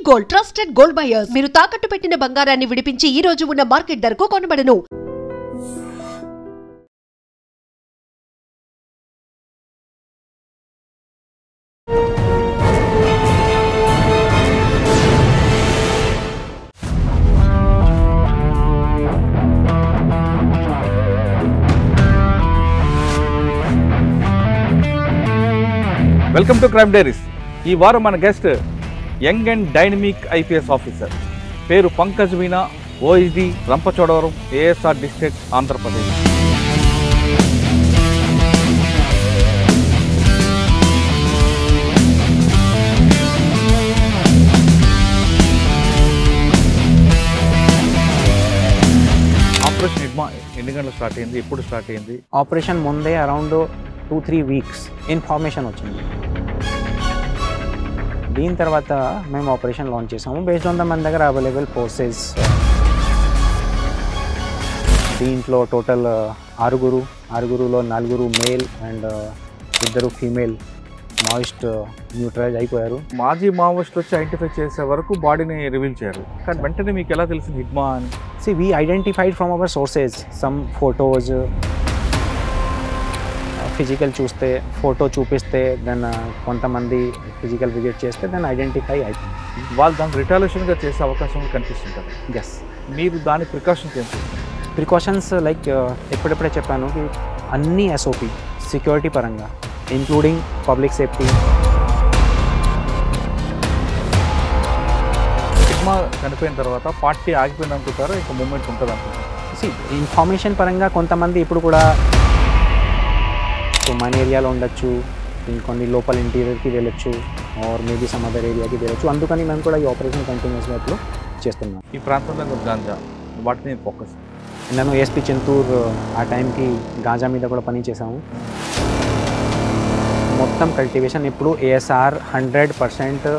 Gold, trusted gold buyers. మీరు తాకట్టు పెట్టిన బంగారాన్ని విడిపించి ఈ రోజు ఉన్న మార్కెట్ ధరకు కొనబడను. Welcome to crime diaries. ఈ వారం మన guest young and dynamic IPS officer, పేరు Pankaj Meena, OSD, Rampachodavaram, ASR district, Andhra Pradesh. Operation Hidma ఎన్ని గంటలు స్టార్ట్ అయింది, ఎప్పుడు స్టార్ట్ అయింది? ఆపరేషన్ ముందే అరౌండ్ 2-3 వీక్స్ ఇన్ఫర్మేషన్ వచ్చింది. దీని తర్వాత మేము ఆపరేషన్ లాంచ్ చేసాము బేస్డ్ ఆన్ ద మన దగ్గర అవైలబుల్ ఫోర్సెస్. దీంట్లో టోటల్ ఆరుగురులో 4 male and 2 female Maoist neutralize అయిపోయారు. మాజీ మావోయిస్టులు వచ్చి ఐడెంటిఫై చేసే వరకు బాడీని రివీల్ చేయాలి, కానీ వెంటనే మీకు ఎలా తెలిసింది హిడ్మా అని? We identified from our sources some photos. Physical చూస్తే, ఫోటో చూపిస్తే, దెన్ కొంతమంది ఫిజికల్ విజిట్ చేస్తే దెన్ ఐడెంటిఫై అవుతుంది. వాళ్ళు దానికి రిటాలియేషన్గా చేసే అవకాశం కనిపిస్తుంటారు. ఎస్, మీరు దాని ప్రికాషన్స్ ఏం చేస్తారు? ప్రికాషన్స్ లైక్ ఎప్పుడెప్పుడే చెప్పాను कि అన్ని ఎస్ఓపి సెక్యూరిటీ పరంగా ఇంక్లూడింగ్ పబ్లిక్ సేఫ్టీ. హిడ్మా చనిపోయిన తర్వాత పార్టీ ఆగిపోయింది అనుకుంటారా, ఇంకా మూమెంట్ ఉంటుంది అనుకుంటారు? ఇన్ఫర్మేషన్ పరంగా కొంతమంది ఇప్పుడు కూడా మన ఏరియాలో ఉండొచ్చు, ఇంకొన్ని లోపల ఇంటీరియర్కి వెళ్ళొచ్చు, ఆర్ మేబీ సమ్ అదర్ ఏరియాకి వెళ్ళొచ్చు. అందుకని మేము కూడా ఈ ఆపరేషన్ కంటిన్యూస్గా ఇప్పుడు చేస్తున్నాం. ఈ ప్రాంతంలో గాంజా వాటిని ఫోకస్. నేను ఏఎస్పీ చింతూర్ ఆ టైంకి గాంజా మీద కూడా పని చేసాము. మొత్తం కల్టివేషన్ ఇప్పుడు ఏఎస్ఆర్ 100%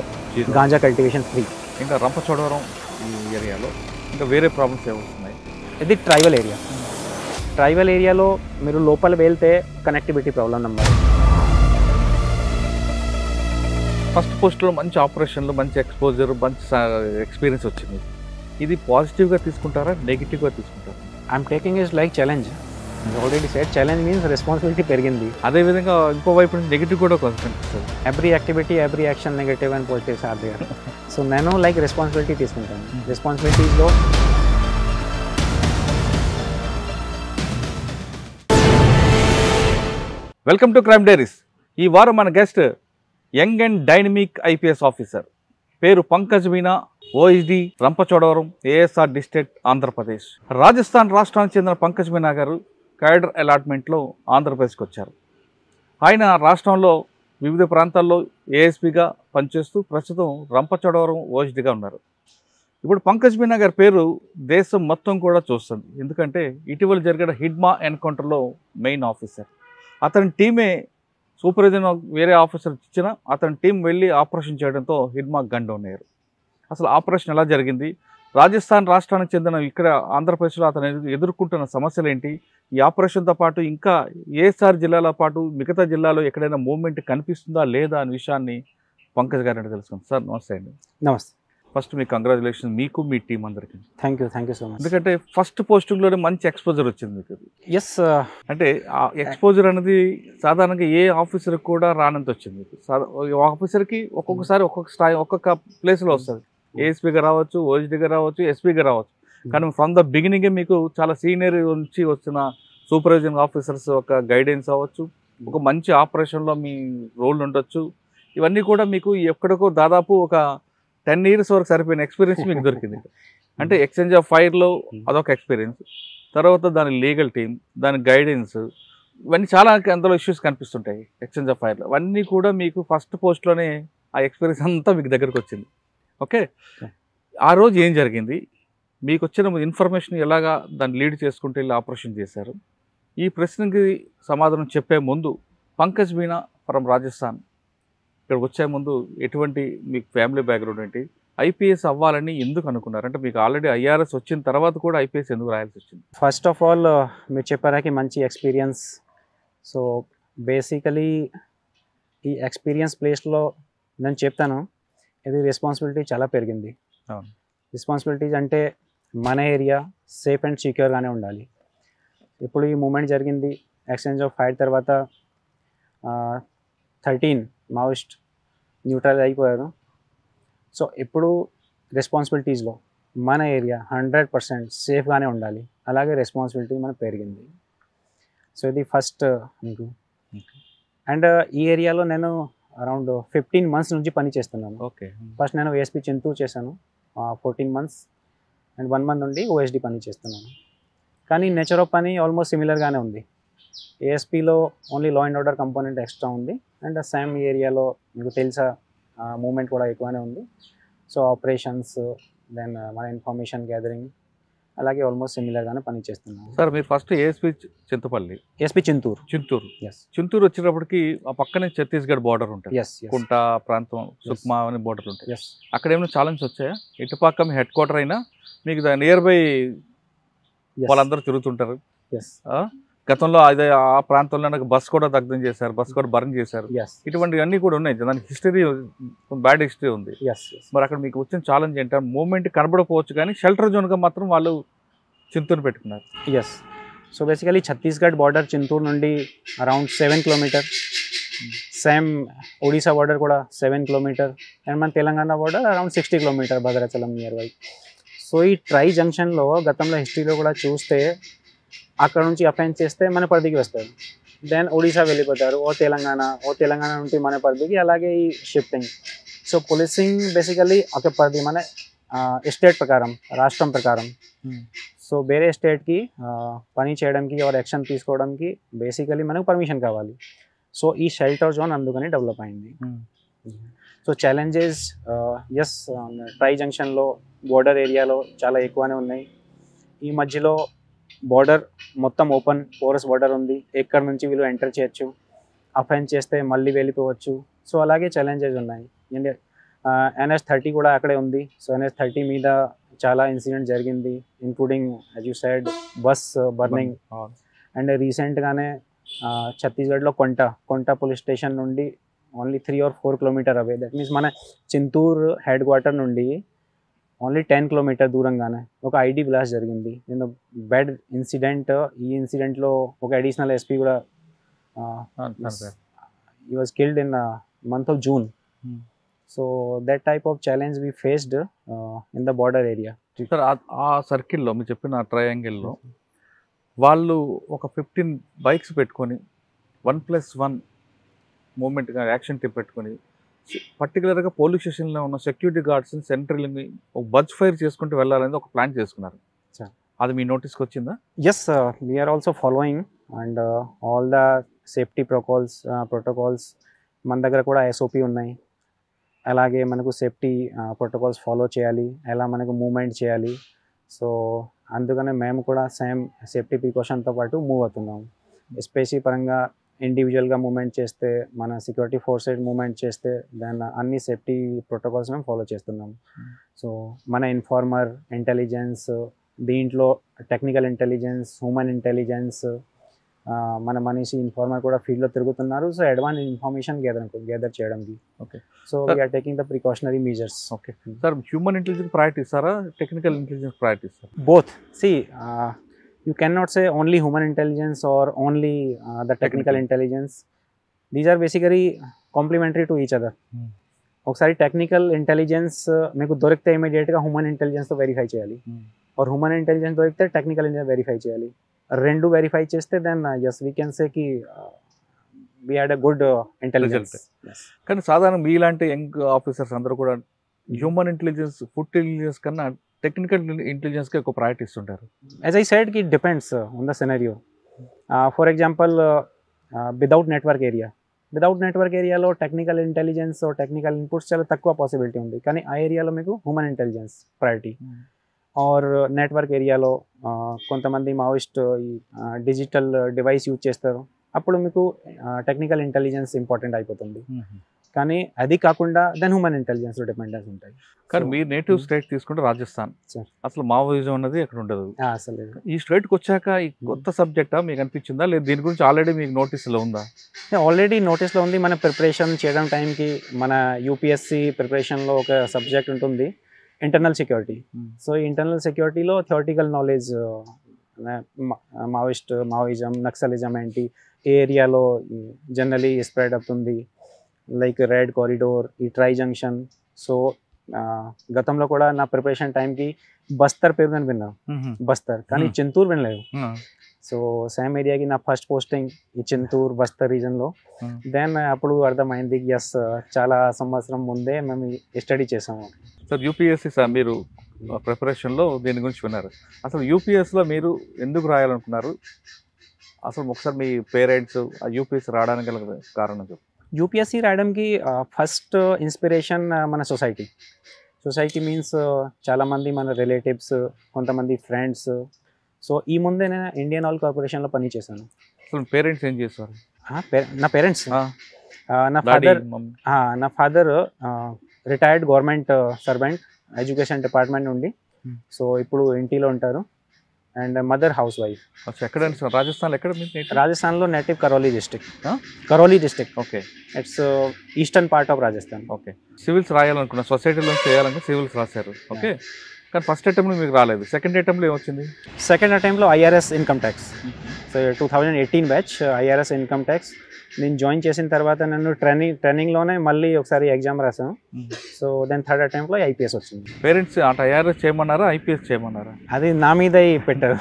గాంజా కల్టివేషన్ ఫ్రీ. ఇంకా రంపచోడవరం ఈ ఏరియాలో ఇంకా వేరే ప్రాబ్లమ్స్ ఏమవుతున్నాయి? ఇది ట్రైబల్ ఏరియాలో మీరు లోపల వెళ్తే కనెక్టివిటీ ప్రాబ్లం నెంబర్. ఫస్ట్ పోస్ట్లో మంచి ఆపరేషన్లు, మంచి ఎక్స్పోజర్, మంచి ఎక్స్పీరియన్స్ వచ్చింది. ఇది పాజిటివ్గా తీసుకుంటారా, నెగిటివ్గా తీసుకుంటారా? I'm taking is like challenge. Already set challenge means responsibility పెరిగింది. అదేవిధంగా ఇంకో వైపు నుంచి నెగిటివ్ కూడా కొంచెం కనిపిస్తుంది. Every activity, every action negative and positives are there. So నేను లైక్ రెస్పాన్సిబిలిటీ తీసుకుంటాను. రెస్పాన్సిబిలిటీస్లో వెల్కమ్ టు క్రైమ్ డైరీస్. ఈ వారం మన guest young and dynamic IPS officer, పేరు Pankaj Meena, OSD, Rampachodavaram, ASR district, Andhra Pradesh. Rajasthan రాష్ట్రానికి చెందిన పంకజ్ మీనా గారు క్యాడర్ అలాట్మెంట్లో ఆంధ్రప్రదేశ్కి వచ్చారు. ఆయన రాష్ట్రంలో వివిధ ప్రాంతాల్లో ఏఎస్పీగా పనిచేస్తూ ప్రస్తుతం రంపచోడవరం ఓఎస్డిగా ఉన్నారు. ఇప్పుడు పంకజ్ మీనా గారి పేరు దేశం మొత్తం కూడా చూస్తుంది, ఎందుకంటే ఇటీవల జరిగిన హిడ్మా ఎన్కౌంటర్లో మెయిన్ ఆఫీసర్. అతని టీమే సూపర్విజన్ వేరే ఆఫీసర్ ఇచ్చినా అతని టీం వెళ్ళి ఆపరేషన్ చేయడంతో హిడ్మా గన్ డౌన్ అయ్యారు. అసలు ఆపరేషన్ ఎలా జరిగింది, రాజస్థాన్ రాష్ట్రానికి చెందిన ఇక్కడ ఆంధ్రప్రదేశ్లో అతను ఎదుర్కొంటున్న సమస్యలు ఏంటి, ఈ ఆపరేషన్తో పాటు ఇంకా ఏఎస్ఆర్ జిల్లాలో పాటు మిగతా జిల్లాలో ఎక్కడైనా మూవ్మెంట్ కనిపిస్తుందా లేదా అనే విషయాన్ని పంకజ్ గారిని తెలుసుకుందాం. సార్ నమస్తే అండి. నమస్తే. ఫస్ట్ మీకు కంగ్రాచులేషన్, మీకు మీ టీం అందరికీ. Thank you so much. ఎందుకంటే ఫస్ట్ పోస్టింగ్లోనే మంచి ఎక్స్పోజర్ వచ్చింది మీకు. ఎస్, అంటే ఆ ఎక్స్పోజర్ అనేది సాధారణంగా ఏ ఆఫీసర్కి కూడా రానంత వచ్చింది. ఆఫీసర్కి ఒక్కొక్కసారి ఒక్కొక్క స్థాయి, ఒక్కొక్క ప్లేస్లో వస్తుంది. ఏఎస్పీగా రావచ్చు, ఓఎస్డీగా రావచ్చు, ఎస్పీగా రావచ్చు. కానీ ఫ్రమ్ ద బిగినింగే మీకు చాలా సీనియర్ నుంచి వచ్చిన సూపర్వైజింగ్ ఆఫీసర్స్ ఒక గైడెన్స్ అవ్వచ్చు, ఒక మంచి ఆపరేషన్లో మీ రోల్ ఉండొచ్చు. ఇవన్నీ కూడా మీకు ఎక్కడికో దాదాపు ఒక 10 years వరకు సరిపోయిన ఎక్స్పీరియన్స్ మీకు దొరికింది. అంటే ఎక్స్చేంజ్ ఆఫ్ ఫైర్లో అదొక ఎక్స్పీరియన్స్, తర్వాత దాని లీగల్ టీమ్, దాని గైడెన్స్, ఇవన్నీ చాలా అందులో ఇష్యూస్ కనిపిస్తుంటాయి ఎక్స్చేంజ్ ఆఫ్ ఫైర్లో. అవన్నీ కూడా మీకు ఫస్ట్ పోస్ట్లోనే ఆ ఎక్స్పీరియన్స్ అంతా మీకు దగ్గరకు వచ్చింది. ఓకే, ఆ రోజు ఏం జరిగింది, మీకు వచ్చిన ఇన్ఫర్మేషన్ ఎలాగా దాన్ని లీడ్ చేసుకుంటూ వెళ్ళి ఆపరేషన్ చేశారు? ఈ ప్రశ్నకి సమాధానం చెప్పే ముందు పంకజ్ మీనా ఫ్రమ్ రాజస్థాన్ ఇక్కడికి వచ్చే ముందు ఎటువంటి మీకు ఫ్యామిలీ బ్యాక్గ్రౌండ్ ఏంటి, ఐపీఎస్ అవ్వాలని ఎందుకు అనుకున్నారు? అంటే మీకు ఆల్రెడీ ఐఆర్ఎస్ వచ్చిన తర్వాత కూడా ఐపీఎస్ ఎందుకు రాయాల్సి వచ్చింది? ఫస్ట్ ఆఫ్ ఆల్ మీరు చెప్పారాకి మంచి ఎక్స్పీరియన్స్. సో బేసికలీ ఈ ఎక్స్పీరియన్స్ ప్లేస్లో నేను చెప్తాను, ఇది రెస్పాన్సిబిలిటీ చాలా పెరిగింది. అవును. రెస్పాన్సిబిలిటీస్ అంటే మన ఏరియా సేఫ్ అండ్ సెక్యూర్గానే ఉండాలి. ఇప్పుడు ఈ మూమెంట్ జరిగింది, ఎక్స్చేంజ్ ఆఫ్ ఫైర్ తర్వాత 13 మావోయిస్ట్ న్యూట్రల్ అయిపోయారు. సో ఇప్పుడు రెస్పాన్సిబిలిటీస్లో మన ఏరియా 100% సేఫ్గానే ఉండాలి, అలాగే రెస్పాన్సిబిలిటీ మనకు పెరిగింది. సో ఇది ఫస్ట్ మీకు. అండ్ ఈ ఏరియాలో నేను అరౌండ్ 15 months నుంచి పని చేస్తున్నాను. ఓకే. ఫస్ట్ నేను ఏఎస్పీ చింతూరు చేశాను 14 months, అండ్ 1 month నుండి ఓఎస్డి పని చేస్తున్నాను. కానీ నేచర్ ఆఫ్ పని ఆల్మోస్ట్ సిమిలర్గానే ఉంది. ఏఎస్పీలో only law and order component extra ఉంది, అండ్ సేమ్ ఏరియాలో మీకు తెలుసా మూమెంట్ కూడా ఎక్కువనే ఉంది. సో ఆపరేషన్స్, దెన్ మన ఇన్ఫర్మేషన్ గ్యాదరింగ్ అలాగే ఆల్మోస్ట్ సిమిలర్గానే పని చేస్తున్నాను. సార్ మీరు first ASP Chintapalli, ASP Chintur. Yes. Chintur వచ్చేటప్పటికి ఆ పక్కనే ఛత్తీస్గఢ్ బార్డర్ ఉంటుంది. ఎస్. కుంట ప్రాంతం, సుక్మా అని బార్డర్ ఉంటాయి. ఎస్. అక్కడ ఏమైనా ఛాలెంజ్ వచ్చాయా? ఇటుపక్క మీ హెడ్ క్వార్టర్ అయినా మీకు నియర్ బై వాళ్ళందరూ తిరుగుతుంటారు. ఎస్. గతంలో అదే ఆ ప్రాంతంలో నాకు బస్ కూడా దగ్ధం చేశారు, బస్ కూడా బర్న్ చేశారు. ఎస్. ఇటువంటివన్నీ కూడా ఉన్నాయి. దానికి హిస్టరీ, బ్యాడ్ హిస్టరీ ఉంది. ఎస్. మరి అక్కడ మీకు వచ్చిన ఛాలెంజ్ ఏంటంటే మూవ్మెంట్ కనబడకపోవచ్చు కానీ షెల్టర్ జోన్గా మాత్రం వాళ్ళు చింతూరు పెట్టుకున్నారు. Yes. So basically Chhattisgarh border Chintur నుండి around 7 kilometers, same Odisha border కూడా 7 kilometers, అండ్ మన Telangana border around 60 kilometers Bhadrachalam near by. So ఈ ట్రై జంక్షన్లో గతంలో హిస్టరీలో కూడా చూస్తే అక్కడ నుంచి అఫెన్స్ చేస్తే మన పరిధికి వస్తారు, దెన్ ఒడిశా వెళ్ళిపోతారు, ఓ తెలంగాణ నుండి మన పరిధికి, అలాగే ఈ షిఫ్టింగ్. సో పోలీసింగ్ బేసికలీ ఒక పరిధి మన స్టేట్ ప్రకారం, రాష్ట్రం ప్రకారం. సో వేరే స్టేట్కి పని చేయడానికి ఆర్ యాక్షన్ తీసుకోవడానికి బేసికలీ మనకు పర్మిషన్ కావాలి. సో ఈ షెల్టర్ జోన్ అందుకని డెవలప్ అయింది. సో ఛాలెంజెస్ ఎస్, ట్రై జంక్షన్లో బోర్డర్ ఏరియాలో చాలా ఎక్కువనే ఉన్నాయి. ఈ మధ్యలో బార్డర్ మొత్తం ఓపెన్ పోరస్ బార్డర్ ఉంది, ఎక్కడి నుంచి వీళ్ళు ఎంటర్ చేయొచ్చు, అఫెన్స్ చేస్తే మళ్ళీ వెళ్ళిపోవచ్చు. సో అలాగే ఛాలెంజెస్ ఉన్నాయి. NH-30 కూడా అక్కడే ఉంది. సో NH-30 మీద చాలా ఇన్సిడెంట్ జరిగింది, including as you side bus burning. And రీసెంట్గానే ఛత్తీస్గఢ్లో కొంట పోలీస్ స్టేషన్ నుండి only 3 or 4 kilometers away, that means మన చింతూరు హెడ్ క్వార్టర్ నుండి ఓన్లీ 10 kilometers దూరంగానే ఒక ఐడి బ్లాస్ట్ జరిగింది. నేను బ్యాడ్ ఇన్సిడెంట్. ఈ ఇన్సిడెంట్లో ఒక అడిషనల్ ఎస్పీ కూడా he was killed in month of June. So that type of challenge we faced in the border area. Sir ఆ సర్కిల్లో మీరు చెప్పిన ట్రయాంగిల్లో వాళ్ళు ఒక 15 bikes పెట్టుకొని 1+1 మూమెంట్ యాక్షన్ టీప్ పెట్టుకొని పర్టికులర్గా పోలీస్ స్టేషన్లో ఉన్న సెక్యూరిటీ గార్డ్స్ని సెంట్రల్ని ఒక బజ్ ఫైర్ చేసుకుంటూ వెళ్ళాలని ఒక ప్లాన్ చేసుకున్నారు. అది మీ నోటీస్కి వచ్చిందా? Yes, we are also following and all the safety protocols మన దగ్గర కూడా SOP ఉన్నాయి. అలాగే మనకు సేఫ్టీ ప్రోటోకాల్స్ ఫాలో చేయాలి, ఎలా మనకు మూవ్మెంట్ చేయాలి. సో అందుకనే మేము కూడా సేమ్ సేఫ్టీ ప్రికాషన్తో పాటు మూవ్ అవుతున్నాం. ఎస్పెషల్లీ పరంగా ఇండివిజువల్గా మూవ్మెంట్ చేస్తే, మన సెక్యూరిటీ ఫోర్సెస్ మూవ్మెంట్ చేస్తే, దాని అన్ని సేఫ్టీ ప్రోటోకాల్స్ మేము ఫాలో చేస్తున్నాం. సో మన ఇన్ఫార్మర్ ఇంటెలిజెన్స్, దీంట్లో టెక్నికల్ ఇంటెలిజెన్స్, హ్యూమన్ ఇంటెలిజెన్స్, మన మనిషి ఇన్ఫార్మర్ కూడా ఫీల్డ్లో తిరుగుతున్నారు. సో అడ్వాన్స్ ఇన్ఫర్మేషన్ గ్యాదర్ చేయడానికి. Okay. So we are taking the precautionary measures. Okay sir, human intelligence priority ఇస్తారా, టెక్నికల్ ఇంటెలిజెన్స్ ప్రయారిటీ ఇస్తారా? Both. See, you cannot say only human intelligence or only the technical intelligence. These are basically complementary to each other. ఒకసారి technical intelligence మీకు దొరికితే ఇమీడియట్గా human ఇంటెలిజెన్స్తో verify చేయాలి, or human intelligence దొరికితే technical intelligence verify చేయాలి. రెండు వెరిఫై చేస్తే then yes we can say కి we had a good intelligence. కానీ సాధారణ మీలాంటి యంగ్ ఆఫీసర్స్ అందరూ కూడా హ్యూమన్ ఇంటెలిజెన్స్, ఫుడ్ ఇంటెలిజెన్స్ కన్నా టెక్నికల్ ఇంటెలిజెన్స్కి ఎక్కువ ప్రయారిటీ ఇస్తుంటారు. యాజ్ ఐ సెడ్ కి depends on the scenario. For example without network ఏరియాలో టెక్నికల్ ఇంటెలిజెన్స్, టెక్నికల్ ఇన్పుట్స్ చాలా తక్కువ పాసిబిలిటీ ఉంది. కానీ ఆ ఏరియాలో మీకు human intelligence priority. Or network ఏరియాలో కొంతమంది మావోయిస్ట్ డిజిటల్ డివైస్ యూజ్ చేస్తారు, అప్పుడు మీకు టెక్నికల్ ఇంటెలిజెన్స్ ఇంపార్టెంట్ అయిపోతుంది. కానీ అది కాకుండా దెన్ హ్యూమన్ ఇంటెలిజెన్స్ డిపెండెన్స్ ఉంటాయి. కానీ మీరు నేటివ్ స్టేట్ తీసుకుంటే రాజస్థాన్, Sir. అసలు మావోయిజం అన్నది అక్కడ ఉండదు. అసలు ఈ స్టేట్కి వచ్చాక ఈ కొత్త సబ్జెక్టా మీకు అనిపించిందా, లేదు దీని గురించి ఆల్రెడీ మీకు నోటీసులో ఉందా? ఆల్రెడీ నోటీస్లో ఉంది. మన ప్రిపరేషన్ చేయడం టైంకి మన యూపీఎస్సి ప్రిపరేషన్లో ఒక సబ్జెక్ట్ ఉంటుంది ఇంటర్నల్ సెక్యూరిటీ. సో ఈ ఇంటర్నల్ సెక్యూరిటీలో థియరిటికల్ నాలెడ్జ్ మావోయిజం నక్సలిజం ఏంటి, ఏ ఏరియాలో జనరలీ స్ప్రెడ్ అవుతుంది, లైక్ రెడ్ కారిడోర్, ఈ ట్రై జంక్షన్. సో గతంలో కూడా నా ప్రిపరేషన్ టైంకి బస్తర్ పేరు నేను విన్నాను, బస్తర్, కానీ చింతూరు వినలేదు. సో సేమ్ ఏరియాకి నా ఫస్ట్ పోస్టింగ్ ఈ చింతూరు బస్తర్ రీజన్లో. దెన్ అప్పుడు అర్థమైంది ఎస్ చాలా సంవత్సరం ముందే మేము స్టడీ చేసాము. సార్ యూపీఎస్సీ సార్ మీరు ప్రిపరేషన్లో దీని గురించి విన్నారు. అసలు యూపీఎస్లో మీరు ఎందుకు రాయాలనుకున్నారు? అసలు ఒకసారి మీ పేరెంట్స్ ఆ యూపీఎస్సీ రావడానికి గల కారణం చెప్పు. యూపీఎస్సీ రాయడానికి ఫస్ట్ ఇన్స్పిరేషన్ మన సొసైటీ మీన్స్ చాలామంది మన రిలేటివ్స్, కొంతమంది ఫ్రెండ్స్. సో ఈ ముందే నేను ఇండియన్ ఆయిల్ కార్పొరేషన్లో పని చేశాను. అసలు పేరెంట్స్ ఏం చేస్తారు? నా పేరెంట్స్ నా father retired government servant education department నుండి. సో ఇప్పుడు ఇంటిలో ఉంటారు. And mother housewife. ఎక్కడ రాజస్థాన్? ఎక్కడ? రాజస్థాన్లో నేటివ్ Karauli district. Okay, it's eastern part of Rajasthan. Okay. Civils రాయాలనుకున్నా, సొసైటీలో చేయాలంటే సివిల్స్ రాశారు. ఓకే, కానీ ఫస్ట్ అటెంప్ట్లో మీకు రాలేదు. సెకండ్ అటెంప్ట్లో ఏమొచ్చింది? సెకండ్ అటెంప్ట్లో IRS income tax. So 2018 batch IRS income tax. నేను జాయిన్ చేసిన తర్వాత నన్ను ట్రైనింగ్లోనే మళ్ళీ ఒకసారి ఎగ్జామ్ రాసాను. సో దెన్ థర్డ్ అటెంప్ట్లో ఐపీఎస్ వచ్చింది. పేరెంట్స్ అటు ఐఆర్ఎస్ చేయమన్నారా, ఐపీఎస్ చేయమన్నారా? అది నా మీద పెట్టారు.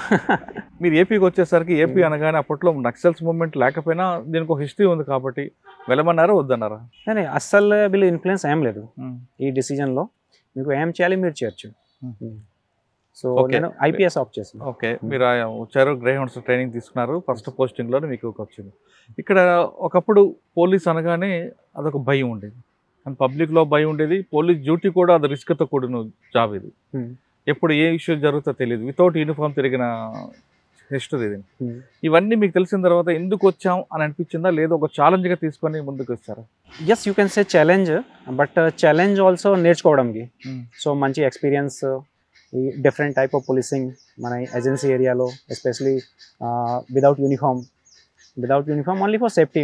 మీరు ఏపీకి వచ్చేసరికి, ఏపీ అనగానే అప్పట్లో నక్సల్స్ మూవ్మెంట్ లేకపోయినా దీనికి ఒక హిస్టరీ ఉంది కాబట్టి వెళ్ళమన్నారా వద్దన్నారా? కానీ అస్సలు వీళ్ళు ఇన్ఫ్లుయెన్స్ ఏం లేదు ఈ డిసిజన్లో. మీకు ఏం చేయాలి మీరు చేయొచ్చు. సో నేను ఐపీఎస్ ఆప్ట్ చేశాను. ఓకే, మీరు వచ్చారు, గ్రేహౌండ్స్ ట్రైనింగ్ తీసుకున్నారు, ఫస్ట్ పోస్టింగ్లోనే మీకు వచ్చింది. ఇక్కడ ఒకప్పుడు పోలీస్ అనగానే అదొక భయం ఉండేది, అండ్ పబ్లిక్లో భయం ఉండేది. పోలీస్ డ్యూటీ కూడా అది రిస్క్తో కూడిన జాబ్ ఇది. ఎప్పుడు ఏ ఇష్యూ జరుగుతుందో తెలియదు. వితౌట్ యూనిఫామ్ తిరిగిన హిస్టరీ ఇది. ఇవన్నీ మీకు తెలిసిన తర్వాత ఎందుకు వచ్చాం అని అనిపించిందా, లేదు ఒక ఛాలెంజ్గా తీసుకొని ముందుకు వచ్చారా? Yes, you can say challenge, but challenge also నేర్చుకోవడానికి. సో మంచి ఎక్స్పీరియన్స్, ఈ డిఫరెంట్ టైప్ ఆఫ్ పోలీసింగ్ మన ఏజెన్సీ ఏరియాలో, especially without uniform only for safety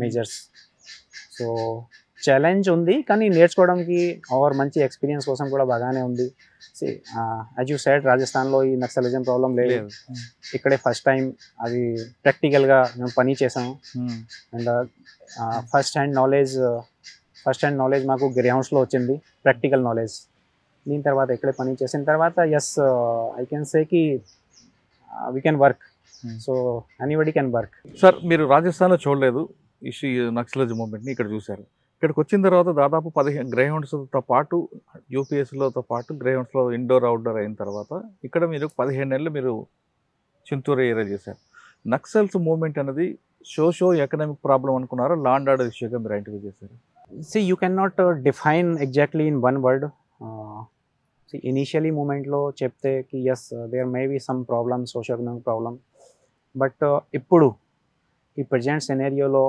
measures. So challenge ఉంది, కానీ నేర్చుకోవడానికి ఆర్ మంచి ఎక్స్పీరియన్స్ కోసం కూడా బాగానే ఉంది. యాజ్ యూ సెడ్, రాజస్థాన్లో ఈ నక్సలిజం ప్రాబ్లం లేదు. ఇక్కడే ఫస్ట్ టైం అది ప్రాక్టికల్గా మేము పని చేసాము. అండ్ ఫస్ట్ హ్యాండ్ నాలెడ్జ్ మాకు గ్రేహౌండ్స్లో వచ్చింది, ప్రాక్టికల్ నాలెడ్జ్. దీని తర్వాత ఇక్కడే పని చేసిన తర్వాత ఎస్ ఐ కెన్ సే కి we can work. So anybody can work. Sir మీరు రాజస్థాన్లో చూడలేదు ఈ నక్సలిజం మూవ్మెంట్ని, ఇక్కడ చూశారు. ఇక్కడికి వచ్చిన తర్వాత దాదాపు 15 గ్రేహౌండ్స్తో పాటు యూపీఎస్సీలతో పాటు గ్రేహౌండ్స్లో ఇండోర్ అవుట్డోర్ అయిన తర్వాత ఇక్కడ మీరు 15 నెలలు మీరు చింతూరు ఏరియా చేశారు. నక్సల్స్ మూవ్మెంట్ అనేది సోషో ఎకనామిక్ ప్రాబ్లం అనుకున్నారా, లా అండ్ ఆర్డర్ ఇష్యూగా మీరు ఐడెంటిఫై చేశారు? See you can not define exactly in one word. Initially మూమెంట్లో చెప్తే కి yes there may be some problem, socio economic problem. But ఇప్పుడు ఈ ప్రజెంట్ సినారియోలో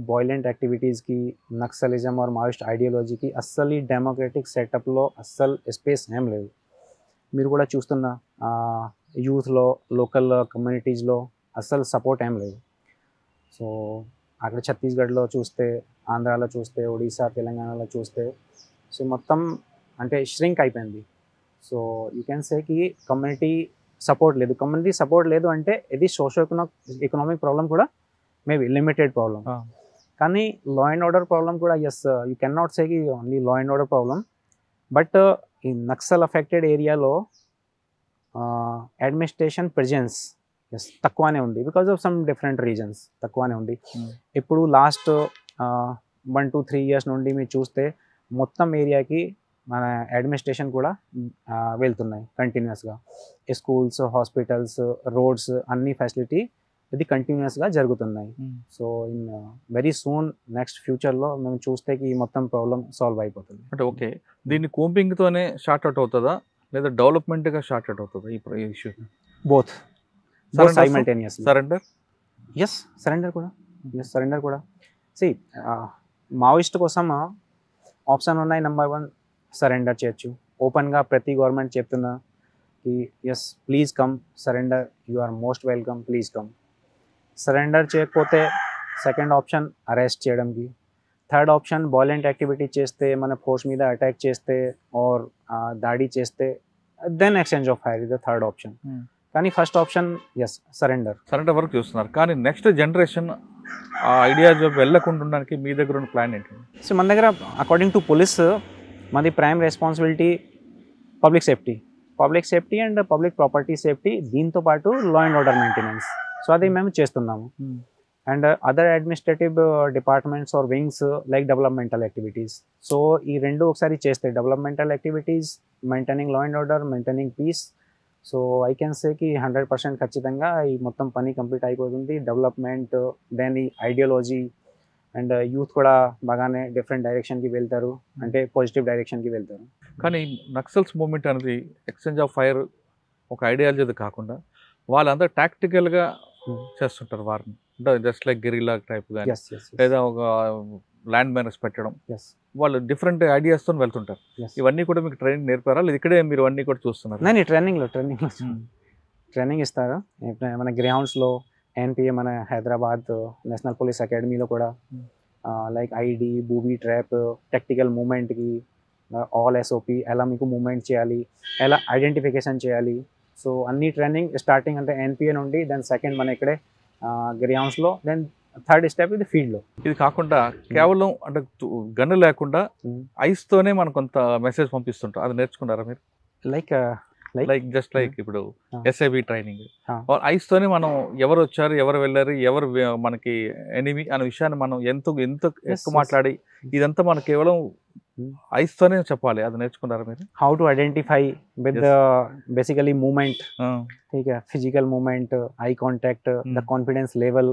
బాయిలెంట్ యాక్టివిటీస్కి, నక్సలిజం और మావోయిస్ట్ ఐడియాలజీకి అస్సలు ఈ డెమోక్రటిక్ సెటప్లో అస్సలు స్పేస్ ఏం లేదు. మీరు కూడా చూస్తున్న యూత్లో, లోకల్ కమ్యూనిటీస్లో అస్సలు సపోర్ట్ ఏం లేదు. సో అక్కడ ఛత్తీస్గఢ్లో చూస్తే, ఆంధ్రాలో చూస్తే, ఒడిశా, తెలంగాణలో చూస్తే, సో మొత్తం అంటే ష్రింక్ అయిపోయింది. సో యూ కెన్ సే కి కమ్యూనిటీ సపోర్ట్ లేదు అంటే ఇది సోషో ఎకనామిక్ ప్రాబ్లం కూడా మేబీ లిమిటెడ్ ప్రాబ్లం. కానీ లా అండ్ ఆర్డర్ ప్రాబ్లం కూడా yes you can not say కి only law and order problem. But ఈ నక్సల్ అఫెక్టెడ్ ఏరియాలో అడ్మినిస్ట్రేషన్ ప్రెజెన్స్ ఎస్ తక్కువనే ఉంది, because of some different reasons తక్కువనే ఉంది. ఇప్పుడు లాస్ట్ 1 to 3 years నుండి మీరు చూస్తే మొత్తం ఏరియాకి మన అడ్మినిస్ట్రేషన్ కూడా వెళ్తున్నాయి కంటిన్యూస్గా. స్కూల్స్, హాస్పిటల్స్, రోడ్స్ అన్ని ఫెసిలిటీ ఇది కంటిన్యూస్గా జరుగుతున్నాయి. So in very soon next ఫ్యూచర్లో మేము చూస్తే ఈ మొత్తం ప్రాబ్లం సాల్వ్ అయిపోతుంది. అంటే ఓకే, దీన్ని కోంపింగ్తోనే షార్ట్ అవుట్ అవుతుందా, లేదా డెవలప్మెంట్గా షార్ట్ అవుట్ అవుతుందా ఈ issue? Both simultaneously. Surrender? Surrender కూడా సి మావోయిస్ట్ కోసం ఆప్షన్ ఉన్నాయి. నెంబర్ 1 సరెండర్ చేయొచ్చు. ఓపెన్గా ప్రతి గవర్నమెంట్ చెప్తున్నా కి yes please come surrender, you are most welcome, please come. Surrender చేయకపోతే సెకండ్ ఆప్షన్ అరెస్ట్ చేయడానికి, థర్డ్ ఆప్షన్ వాలెంట్ యాక్టివిటీ చేస్తే, మన ఫోర్స్ మీద అటాక్ చేస్తే ఆర్ దాడి చేస్తే, then exchange of fire is the third option. కానీ ఫస్ట్ ఆప్షన్ ఎస్ సరెండర్ వరకు చూస్తున్నారు. కానీ నెక్స్ట్ జనరేషన్ ఆ ఐడియా జాబ్ వెళ్ళకుండా ఉండడానికి మీ దగ్గర ఉన్న ప్లాన్ ఏంటి? సో మన దగ్గర అకార్డింగ్ టు పోలీస్ మాది prime responsibility public safety and public property safety, దీంతో పాటు law and order maintenance. So అది మేము చేస్తున్నాము. And other administrative departments or wings like developmental activities. So ఈ రెండు ఒకసారి చేస్తే developmental activities, maintaining law and order, maintaining peace. So I can say కి 100% ఖచ్చితంగా ఈ మొత్తం పని కంప్లీట్ అయిపోతుంది. డెవలప్మెంట్, దెన్ ఈ ఐడియాలజీ అండ్ యూత్ కూడా బాగానే డిఫరెంట్ డైరెక్షన్కి వెళ్తారు, అంటే పాజిటివ్ డైరెక్షన్కి వెళ్తారు. కానీ నక్సల్స్ మూవ్మెంట్ అనేది ఎక్స్చేంజ్ ఆఫ్ ఫైర్ ఒక ఐడియాలజీ కాకుండా వాళ్ళందరూ టాక్టికల్గా చేస్తుంటారు వారిని, అంటే జస్ట్ లైక్ గెరిల్లా టైప్ కానీ లేదా ఒక ల్యాండ్ మైనర్స్ పెట్టడం, వాళ్ళు డిఫరెంట్ ఐడియాస్తో వెళ్తుంటారు. ఇవన్నీ కూడా మీకు ట్రైనింగ్ నేర్పారా, లేదు ఇక్కడే మీరు అన్నీ కూడా చూస్తున్నారు? నేను ట్రైనింగ్ ఇస్తారు మన గ్రౌండ్స్లో. ఎన్పిఏ మన హైదరాబాద్ నేషనల్ పోలీస్ అకాడమీలో కూడా like IED, booby trap, tactical మూమెంట్కి ఆల్ ఎస్ఓపి, ఎలా మీకు మూమెంట్ చేయాలి, ఎలా ఐడెంటిఫికేషన్ చేయాలి. సో అన్ని ట్రైనింగ్ స్టార్టింగ్ అంటే ఎన్పిఏ నుండి, దెన్ సెకండ్ మన ఇక్కడే గ్రౌండ్స్లో, దెన్ థర్డ్ స్టెప్ ఇది ఫీల్డ్లో. ఇది కాకుండా కేవలం అంటే గన్ను లేకుండా ఐస్తోనే మనం కొంత మెసేజ్ పంపిస్తుంటాం, అది నేర్చుకున్నారా మీరు? లైక్ జస్ట్ లైక్ ఇప్పుడు ఎస్ఐబి ట్రైనింగ్ ఐస్తోనే మనం ఎవరు వచ్చారు, ఎవరు వెళ్ళారు, ఎవరు మనకి ఎనిమి అనే విషయాన్ని మనం ఎంత ఎక్కువ మాట్లాడి ఇదంతా మనం కేవలం ఐస్తోనే చెప్పాలి, అది నేర్చుకున్నారా మీరు? How to identify with the basically moment, physical moment, eye contact, the confidence level.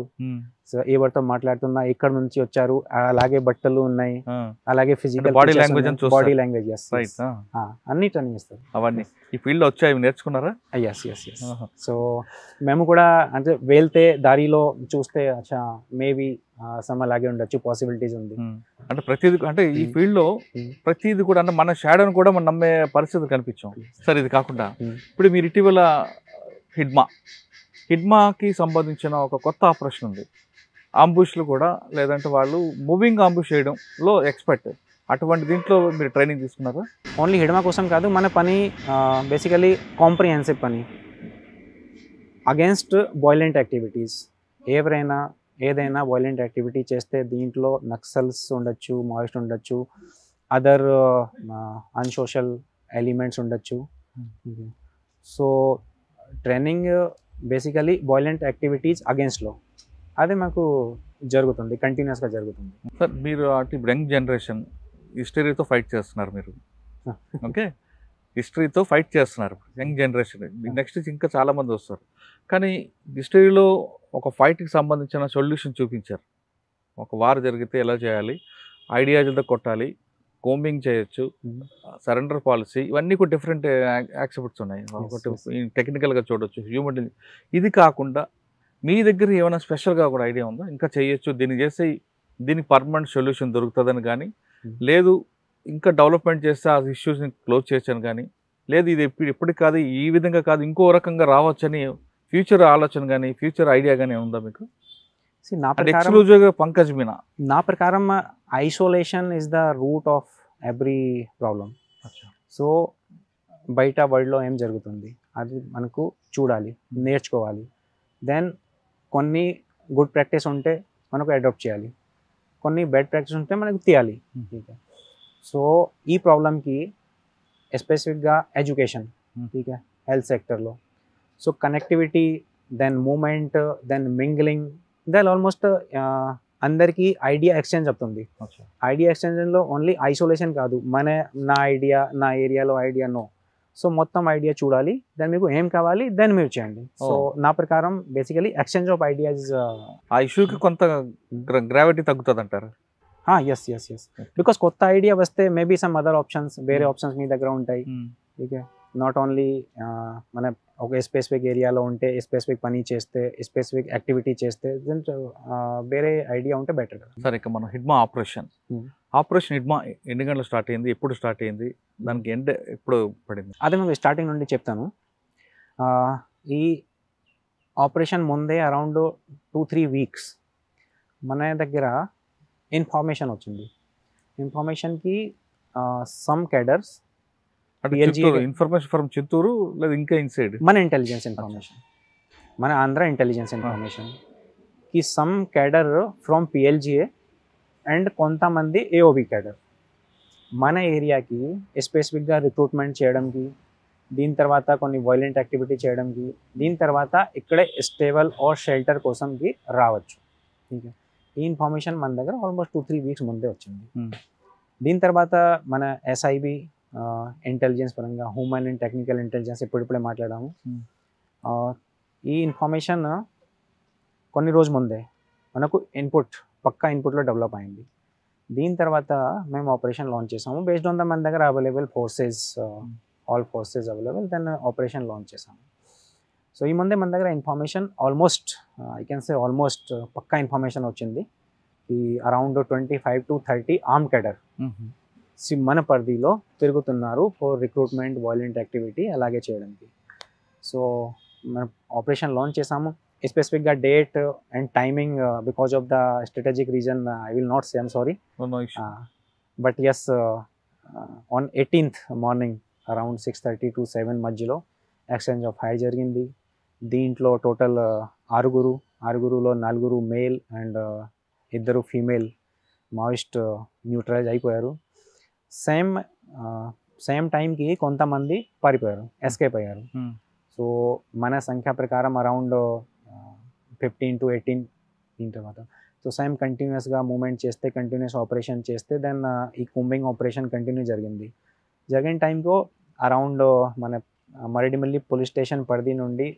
So ఎవరితో మాట్లాడుతున్నా, ఎక్కడ నుంచి వచ్చారు, అలాగే బట్టలు ఉన్నాయి, అలాగే ఫిజికల్ బాడీ లాంగ్వేజ్ అన్ని ట్రైనింగ్ ఇస్తారు. అవన్నీ ఈ ఫీల్డ్ వచ్చాయి, నేర్చుకున్నారా? ఎస్. సో మేము కూడా అంటే వెళ్తే దారిలో చూస్తే అచ్చా మేబీ సమ్ అలాగే ఉండొచ్చు, పాసిబిలిటీస్ ఉంది. అంటే ప్రతిదీ అంటే ఈ ఫీల్డ్ లో ప్రతిదీ కూడా అంటే మన షాడోని కూడా మనం నమ్మే పరిస్థితి కనిపించాం. సరే ఇది కాకుండా ఇప్పుడు మీరు ఇటీవల హిడ్మాకి సంబంధించిన ఒక కొత్త ఆపరేషన్ ఉంది, ఆంబుష్లు కూడా, లేదంటే వాళ్ళు మూవింగ్ ఆంబుష్ చేయడంలో ఎక్స్పర్ట్. అటువంటి దీంట్లో మీరు ట్రైనింగ్ తీసుకున్నారా? ఓన్లీ హిడ్మా కోసం కాదు, మన పని బేసికలీ కాంప్రిహెన్సివ్ పని అగేన్స్ట్ వైలెంట్ యాక్టివిటీస్. ఏదైనా వైలెంట్ యాక్టివిటీ చేస్తే దీంట్లో నక్సల్స్ ఉండొచ్చు, మావోయిస్ట్ ఉండొచ్చు, అదర్ అన్సోషల్ ఎలిమెంట్స్ ఉండొచ్చు. So training basically violent activities అగేన్స్ట్లో అదే మాకు జరుగుతుంది, కంటిన్యూస్గా జరుగుతుంది. సార్ మీరు అటు ఇప్పుడు యంగ్ జనరేషన్ హిస్టరీతో ఫైట్ చేస్తున్నారు మీరు, ఓకే, హిస్టరీతో ఫైట్ చేస్తున్నారు యంగ్ జనరేషన్. నెక్స్ట్ ఇంకా చాలామంది వస్తారు, కానీ హిస్టరీలో ఒక ఫైట్కి సంబంధించిన సొల్యూషన్ చూపించారు. ఒక వార్ జరిగితే ఎలా చేయాలి, ఐడియాలజీతో కొట్టాలి, కోంబింగ్ చేయొచ్చు, సరెండర్ పాలసీ, ఇవన్నీ కూడా డిఫరెంట్ యాక్సెప్ట్స్ ఉన్నాయి. ఒకటి టెక్నికల్గా చూడొచ్చు, హ్యూమన్. ఇది కాకుండా మీ దగ్గర ఏమైనా స్పెషల్గా కూడా ఐడియా ఉందా, ఇంకా చేయొచ్చు, దీన్ని చేస్తే దీనికి పర్మనెంట్ సొల్యూషన్ దొరుకుతుందని కానీ, లేదు ఇంకా డెవలప్మెంట్ చేస్తే ఆ ఇష్యూస్ని క్లోజ్ చేయొచ్చని కానీ, లేదు ఇది ఎప్పటికి కాదు, ఈ విధంగా కాదు, ఇంకో రకంగా రావచ్చని ఫ్యూచర్ ఆలోచన కానీ, ఫ్యూచర్ ఐడియా కానీ ఉందా మీకు? ఎక్స్క్లూజివ్గా పంకజ్ మీనా, నా ప్రకారం isolation is the root of every problem. So బయట వరల్డ్లో ఏం జరుగుతుంది అది మనకు చూడాలి, నేర్చుకోవాలి. దెన్ కొన్ని గుడ్ ప్రాక్టీస్ ఉంటే మనకు అడాప్ట్ చేయాలి, కొన్ని బ్యాడ్ ప్రాక్టీస్ ఉంటే మనకు తీయాలి. సో ఈ ప్రాబ్లంకి స్పెసిఫిక్గా ఎడ్యుకేషన్, హెల్త్ సెక్టర్లో, so connectivity, then moment, then mingling, then almost అందరికీ ఐడియా ఎక్స్చేంజ్ అవుతుంది. ఐడియా ఎక్స్చేంజ్లో ఓన్లీ ఐసోలేషన్ కాదు, నా ఐడియా, నా ఏరియాలో ఐడియా నో. సో మొత్తం ఐడియా చూడాలి, దాన్ని మీకు ఏం కావాలి దాన్ని మీరు చేయండి. సో నా ప్రకారం బేసికలీ ఎక్స్చేంజ్ ఆఫ్ ఐడియాస్. ఆ ఇష్యూకి కొంత గ్రావిటీ తగ్గుతుంది అంటారు? ఎస్. బికాస్ కొత్త ఐడియా వస్తే మేబీ సమ్ అదర్ ఆప్షన్స్, వేరే ఆప్షన్స్ మీ దగ్గర ఉంటాయి. నాట్ ఓన్లీ మన ఒక స్పెసిఫిక్ ఏరియాలో ఉంటే స్పెసిఫిక్ పని చేస్తే స్పెసిఫిక్ యాక్టివిటీ చేస్తే దెన్ వేరే ఐడియా ఉంటే బెటర్ కదా. సరే, ఇక మనం హిడ్మా ఆపరేషన్ హిడ్మా ఎన్ని గంటలు స్టార్ట్ అయింది, ఎప్పుడు స్టార్ట్ అయింది, దానికి ఎండ్ ఎప్పుడు పడింది? అదే మేము స్టార్టింగ్ నుండి చెప్తాను. ఈ ఆపరేషన్ ముందే అరౌండ్ 2-3 వీక్స్ మన దగ్గర ఇన్ఫర్మేషన్ వచ్చింది. ఇన్ఫర్మేషన్కి some cadres information from Chittoor లేదా ఇంకా ఇన్సైడ్ మన ఇంటెలిజెన్స్ ఇన్ఫర్మేషన్, మన ఆంధ్ర ఇంటెలిజెన్స్ ఇన్ఫర్మేషన్ కి some cadre from PLGA and కొంతమంది ఏఓబి క్యాడర్ మన ఏరియాకి స్పెసిఫిక్గా రిక్రూట్మెంట్ చేయడానికి, దీని తర్వాత కొన్ని వైలెంట్ యాక్టివిటీ చేయడానికి, దీని తర్వాత ఇక్కడే స్టేబుల్ ఆర్ షెల్టర్ కోసంకి రావచ్చు. ఈ ఇన్ఫర్మేషన్ మన దగ్గర ఆల్మోస్ట్ 2-3 వీక్స్ ముందే వచ్చింది. దీని తర్వాత మన ఎస్ఐబి ఇంటెలిజెన్స్ పరంగా హ్యూమన్ అండ్ టెక్నికల్ ఇంటెలిజెన్స్ ఇప్పుడిప్పుడే మాట్లాడాము. ఈ ఇన్ఫర్మేషన్ కొన్ని రోజు ముందే మనకు పక్కా ఇన్పుట్లో డెవలప్ అయింది. దీని తర్వాత మేము ఆపరేషన్ లాంచ్ చేసాము. బేస్డ్ ఆన్ ద మన దగ్గర available forces, all forces available, then operation launch చేసాము. సో ఈ ముందే మన దగ్గర information almost I can say almost పక్కా ఇన్ఫర్మేషన్ వచ్చింది. ఈ అరౌండ్ 25-30 ఆర్మ్ క్యాడర్ మన పరిధిలో తిరుగుతున్నారు ఫర్ రిక్రూట్మెంట్, వాయిలెంట్ యాక్టివిటీ అలాగే చేయడానికి. సో మనం ఆపరేషన్ లాంచ్ చేసాము. స్పెసిఫిక్గా date and timing because of the strategic reason I will not say, I'm sorry. But yes, on 18th morning around 6:30 to 7 మధ్యలో exchange of fire జరిగింది. దీంట్లో total 6గురులో 4 male and 2 female Maoist neutralize అయిపోయారు. Same టైంకి కొంతమంది పారిపోయారు, escape అయ్యారు. So మన సంఖ్య ప్రకారం అరౌండ్ 15 to 18 దీని తర్వాత. సో సేమ్ కంటిన్యూస్గా మూమెంట్ చేస్తే, కంటిన్యూస్ ఆపరేషన్ చేస్తే దెన్ ఈ కుంబింగ్ ఆపరేషన్ కంటిన్యూ జరిగిన టైంలో అరౌండ్ మన మరిడిమల్లి పోలీస్ స్టేషన్ పరిధి నుండి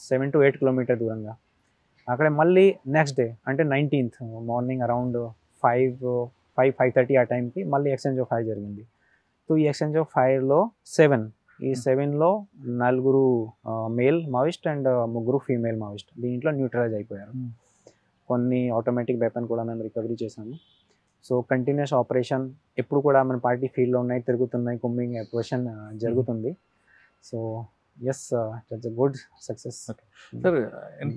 7 to 8 కిలోమీటర్ దూరంగా అక్కడ మళ్ళీ నెక్స్ట్ డే అంటే 19th మార్నింగ్ అరౌండ్ 5:30 ఆ టైంకి మళ్ళీ ఎక్స్చేంజ్ ఆఫ్ ఫైర్ జరిగింది. సో ఈ ఎక్స్చేంజ్ ఆఫ్ ఫైర్లో 7లో 4 male Maoist and 3 female Maoist దీంట్లో న్యూట్రలైజ్ అయిపోయారు. కొన్ని ఆటోమేటిక్ వెపన్ కూడా మేము రికవరీ చేసాము. సో కంటిన్యూస్ ఆపరేషన్ ఎప్పుడు కూడా మన పార్టీ ఫీల్డ్లో ఉన్నాయి, తిరుగుతున్నాయి, కుంబింగ్ ఆపరేషన్ జరుగుతుంది. So yes, it's a good success. Sir,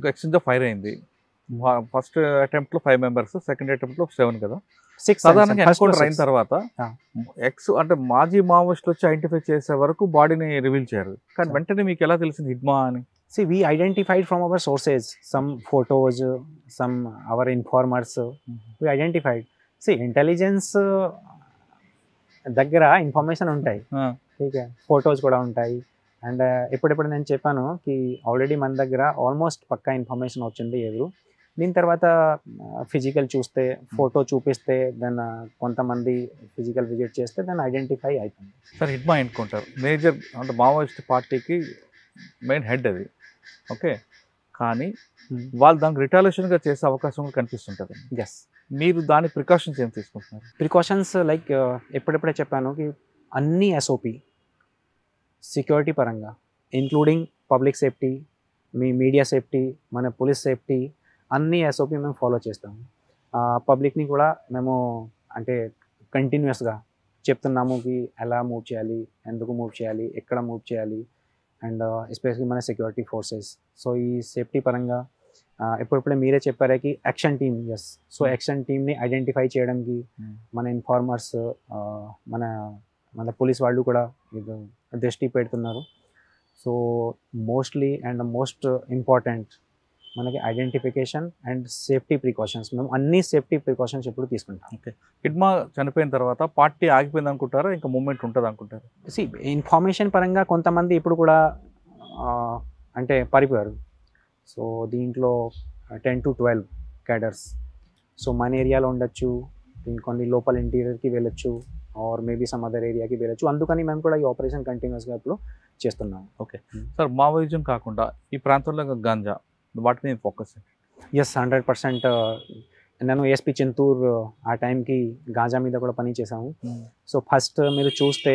exchange of fire అయింది. ఫస్ట్ అటెంప్ట్లో 5 మెంబర్స్, సెకండ్ అటెంప్ట్లో 7 కదా. సాధారణంగా ఎన్కౌంటర్ అయిన తర్వాత అంటే మాజీ మావోయిస్టులు వచ్చి ఐడెంటిఫై చేసే వరకు బాడీని రివీల్ చేయరు, కానీ వెంటనే మీకు ఎలా తెలిసింది హిడ్మా అని? See, we identified from our sources, some photos, some our informers, we identified. See, intelligence దగ్గర ఇన్ఫర్మేషన్ ఉంటాయి, ఫొటోస్ కూడా ఉంటాయి. అండ్ ఎప్పుడెప్పుడు నేను చెప్పాను కి ఆల్రెడీ మన దగ్గర ఆల్మోస్ట్ పక్కా ఇన్ఫర్మేషన్ వచ్చింది ఎదురు. దీని తర్వాత ఫిజికల్ చూస్తే, ఫోటో చూపిస్తే, దెన్ కొంతమంది ఫిజికల్ విజిట్ చేస్తే దెన్ ఐడెంటిఫై అవుతుంది. సార్, హిడ్మా ఎన్కౌంటర్ మేజర్ అంటే మావోయిస్ట్ పార్టీకి మెయిన్ హెడ్ అది, ఓకే, కానీ వాళ్ళు దానికి రిటాలియేషన్గా చేసే అవకాశం కూడా కనిపిస్తుంటుంది. ఎస్, మీరు దాని ప్రికాషన్స్ ఏం తీసుకుంటున్నారు? ప్రికాషన్స్ లైక్ ఎప్పుడెప్పుడే చెప్పాను కి అన్ని ఎస్ఓపి సెక్యూరిటీ పరంగా ఇంక్లూడింగ్ పబ్లిక్ సేఫ్టీ, మీ మీడియా సేఫ్టీ, మన పోలీస్ సేఫ్టీ, అన్ని ఎస్ఓపి మేము ఫాలో చేస్తాము. పబ్లిక్ని కూడా మేము అంటే కంటిన్యూస్గా చెప్తున్నాము కి ఎలా మూవ్ చేయాలి, ఎందుకు మూవ్ చేయాలి, ఎక్కడ మూవ్ చేయాలి, అండ్ ఎస్పెషల్లీ మన సెక్యూరిటీ ఫోర్సెస్. సో ఈ సేఫ్టీ పరంగా ఎప్పుడెప్పుడే మీరే చెప్పారే కి action team, yes, so action టీమ్ని ఐడెంటిఫై చేయడానికి మన ఇన్ఫార్మర్స్, మన పోలీస్ వాళ్ళు కూడా దృష్టి పెడుతున్నారు. So mostly and most important మనకి ఐడెంటిఫికేషన్ అండ్ సేఫ్టీ ప్రికాషన్స్, మేము అన్ని సేఫ్టీ ప్రికాషన్స్ ఇప్పుడు తీసుకుంటాం. ఓకే, హిడ్మా చనిపోయిన తర్వాత పార్టీ ఆగిపోయింది అనుకుంటారా, ఇంకా మూమెంట్ ఉంటుంది అనుకుంటారు? సి ఇన్ఫర్మేషన్ పరంగా కొంతమంది ఇప్పుడు కూడా అంటే పారిపోయారు. సో దీంట్లో 10 to 12 క్యాడర్స్ సో మన ఏరియాలో ఉండొచ్చు, కొన్ని లోపల ఇంటీరియర్కి వెళ్ళొచ్చు, ఆర్ మేబీ సమ్ అదర్ ఏరియాకి వెళ్ళొచ్చు. అందుకని మేము కూడా ఈ ఆపరేషన్ కంటిన్యూస్గా ఇప్పుడు చేస్తున్నాం. ఓకే సార్, మావోయిజం కాకుండా ఈ ప్రాంతంలో గాంజా వాటిని ఫోకస్? ఎస్, 100%. నేను ఏఎస్పీ చింతూర్ ఆ టైంకి గాంజా మీద కూడా పని చేసాము. సో ఫస్ట్ మీరు చూస్తే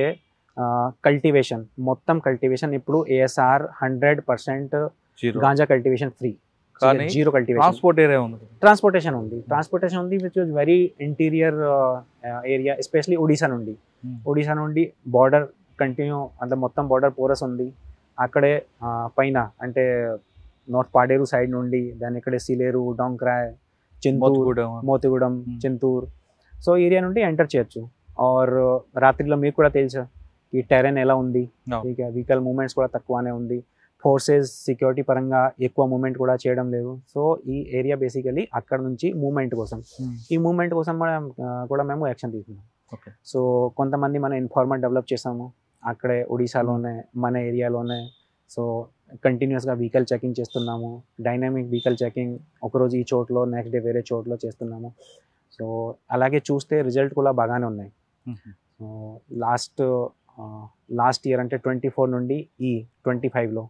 కల్టివేషన్ మొత్తం కల్టివేషన్ ఇప్పుడు ASR 100% zero. Ganja cultivation free, కానీ జీరో కల్టివేషన్. ట్రాన్స్పోర్ట్ ఏరియా ఉంది. ట్రాన్స్పోర్టేషన్ ఉంది which was very interior area, especially Odisha నుండి బార్డర్ కంటిన్యూ అంటే మొత్తం బార్డర్ పోరస్ ఉంది. అక్కడే పైన అంటే నార్త్ పాడేరు సైడ్ నుండి దాని ఇక్కడే సిలేరు, డొంక్రాయ్, చింతూరు, మోతిగూడెం, చింతూరు, సో ఏరియా నుండి ఎంటర్ చేయొచ్చు. ఆర్ రాత్రిలో మీకు కూడా తెలుసు ఈ టెరెన్ ఎలా ఉంది, వెహికల్ మూమెంట్స్ కూడా తక్కువనే ఉంది, ఫోర్సెస్ సెక్యూరిటీ పరంగా ఎక్కువ మూమెంట్ కూడా చేయడం లేదు. సో ఈ ఏరియా బేసికలీ అక్కడ నుంచి మూమెంట్ కోసం, ఈ మూమెంట్ కోసం కూడా మేము యాక్షన్ తీసుకున్నాం. సో కొంతమంది మన ఇన్ఫార్మర్ డెవలప్ చేసాము అక్కడే ఒడిశాలోనే మన ఏరియాలోనే. సో కంటిన్యూస్గా వెహికల్ చెకింగ్ చేస్తున్నాము, డైనామిక్ వెహికల్ చెకింగ్, ఒకరోజు ఈ చోట్లో నెక్స్ట్ డే వేరే చోట్లో చేస్తున్నాము. సో అలాగే చూస్తే రిజల్ట్ కూడా బాగానే ఉన్నాయి. సో లాస్ట్ ఇయర్ అంటే 24 నుండి ఈ 25లో